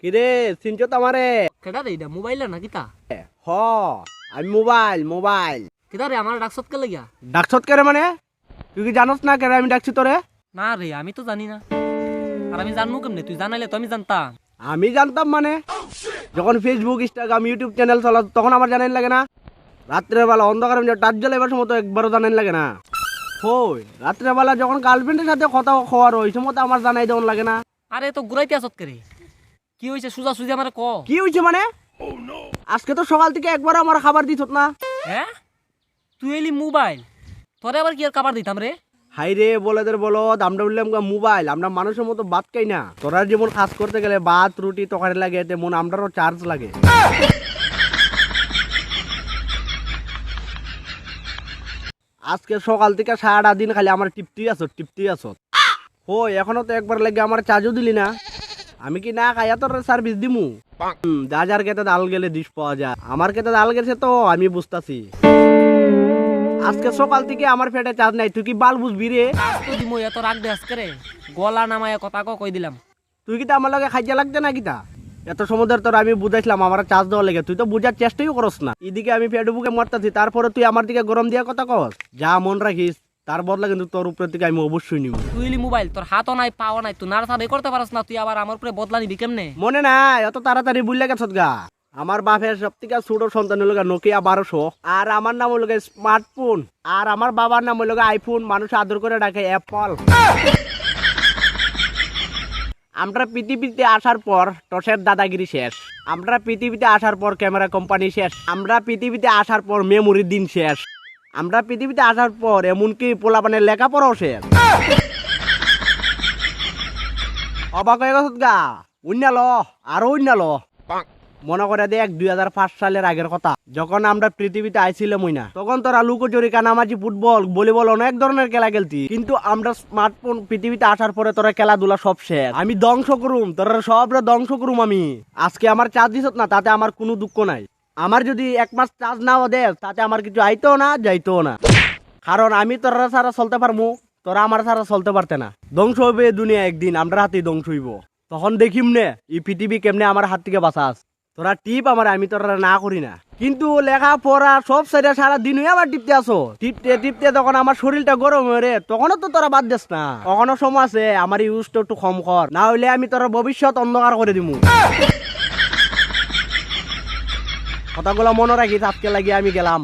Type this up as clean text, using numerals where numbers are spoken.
কিরে চিনছো তো আমারে? কেডা রে এটা মোবাইল না কিতা? হ আমি মোবাইল কেডা রে আমার ডাকছত কে লাগিয়া? ডাকছত কে রে মানে? তুই কি জানোস না কেন আমি ডাকছি তোরে? না রে আমি তো জানি না। আর আমি জানবো কেমনে? তুই জানাইলে তো আমি জানতাম। আমি জানতাম মানে যখন ফেসবুক ইনস্টাগ্রাম ইউটিউব চ্যানেল চালাত তখন আমার জানাই লাগে না? রাত্রের বেলা অন্ধকারে টাচ জ্বালাইবার সময় তো একবারও জানাই লাগে না? হই রাত্রের বেলা যখন গার্লফ্রেন্ডের সাথে কথা হওয়ার ওই সময় তো আমার জানাই দেওয়ান লাগে না? আরে তো ঘুরাইতে আসত কে রে? কি হইছে সুজা সুজি আমারে ক। কি হয়েছে মানে? আজকে তো সকাল থেকে একবার আমার খাবার দিত না। হ্যাঁ তুই এলি মোবাইল, তোরে আবার কি আর খাবার দিতাম রে? হাই রে বলেদের বলো আমরা বললাম মোবাইল, আমরা মানুষের মতো ভাত খাই না। তোরা যেমন কাজ করতে গেলে ভাত রুটি তরকারি লাগে তেমন আমরারও চার্জ লাগে। আজকে সকাল থেকে সারাটা দিন খালি আমার টিপটি আছো। ও এখনো তো একবার লাগে আমার চার্জও দিলি না। আমি কি না খাইয়া তোর সার্ভিস দিমু? যা যার খেতে ডাল গেলে ডিশ পাওয়া যায়, আমার খেতে ডাল গেছে তো আমি বুঝতাছি। আজকে সকাল থেকে আমার পেটে চার্জ নাই, তুই কি বাল বুঝবি রে? তো দিমু এত রাগ দে আজকে রে, গলা নামায়া কথা কই দিলাম। তুই কি আমার লগে খাইজা লাগছে না কিতা? এত সমুদ্রের তোর আমি বুঝাইছিলাম আমার চার্জ দেওয়ার লেগে, তুই তো বুঝার চেষ্টাই করস না। এদিকে আমি পেটে বুকে মরতাছি, তারপরে তুই আমার দিকে গরম দিয়া কথা কস। যা মন রাখিস তার বদলা কিন্তু তোর উপরে থেকে আমি অবশ্যই নিব। তুই এলি মোবাইল, তোর হাতও নাই পাও নাই, তুই নাড়াচাড়াই করতে পারস না, তুই আবার আমার উপরে বদলা নিবি কেমনে? মনে নাই এত তাড়াতাড়ি বুঝলে গেছত গা? আমার বাপের সব থেকে ছোট সন্তান হলো নোকিয়া 1200, আর আমার নাম হলো স্মার্টফোন, আর আমার বাবার নাম হলো আইফোন। মানুষ আদর করে ডাকে অ্যাপল। আমরা পৃথিবীতে আসার পর টসের দাদাগিরি শেষ, আমরা পৃথিবীতে আসার পর ক্যামেরা কোম্পানি শেষ, আমরা পৃথিবীতে আসার পর মেমোরির দিন শেষ, আমরা পৃথিবীতে আসার পর এমনকি পোলাপানের লেখাপড়াও শেষ। অবাক হয়ে গেছত গা? উন্নাল আরো উন্নাল। মনে করে দেখ 2005 সালের আগের কথা, যখন আমরা পৃথিবীতে আইছিলাম না তখন তোরা লুকোচুরি কানামাজি ফুটবল ভলিবল অনেক ধরনের খেলা খেলতি, কিন্তু আমরা স্মার্টফোন পৃথিবীতে আসার পরে তোরা খেলাধুলা সব শেষ। আমি ধ্বংস করুম তোরা সব ধ্বংস করুম আমি। আজকে আমার চার্জ দিছত না তাতে আমার কোনো দুঃখ নাই। আমার যদি 1 মাস চার্জ নাও দে তাতে আমার কিছু আইতো না যাইতো না, কারণ আমি তোরা ছাড়া চলতে পারবো, তোরা আমার ছাড়া চলতে পারতে না। ধ্বংস হইবে দুনিয়া একদিন, আমরা হাতেই ধ্বংস হইব। তখন দেখিম নে এই পৃথিবী কেমনে আমার হাত থেকে বাঁচাস। তোরা টিপ আমার, আমি তোরা না করি না, কিন্তু লেখা পড়া সব সাইডে সারা দিন আবার টিপতে আসো। টিপতে তখন আমার শরীরটা গরম হয়ে রে, তখনও তো তোরা বাদ দিস না। কখনো সময় আছে আমার ইউজটা একটু কম কর, না হইলে আমি তোরা ভবিষ্যৎ অন্ধকার করে দিমু। কথাগুলো মনে রাখিস, আজকে লাগিয়ে আমি গেলাম।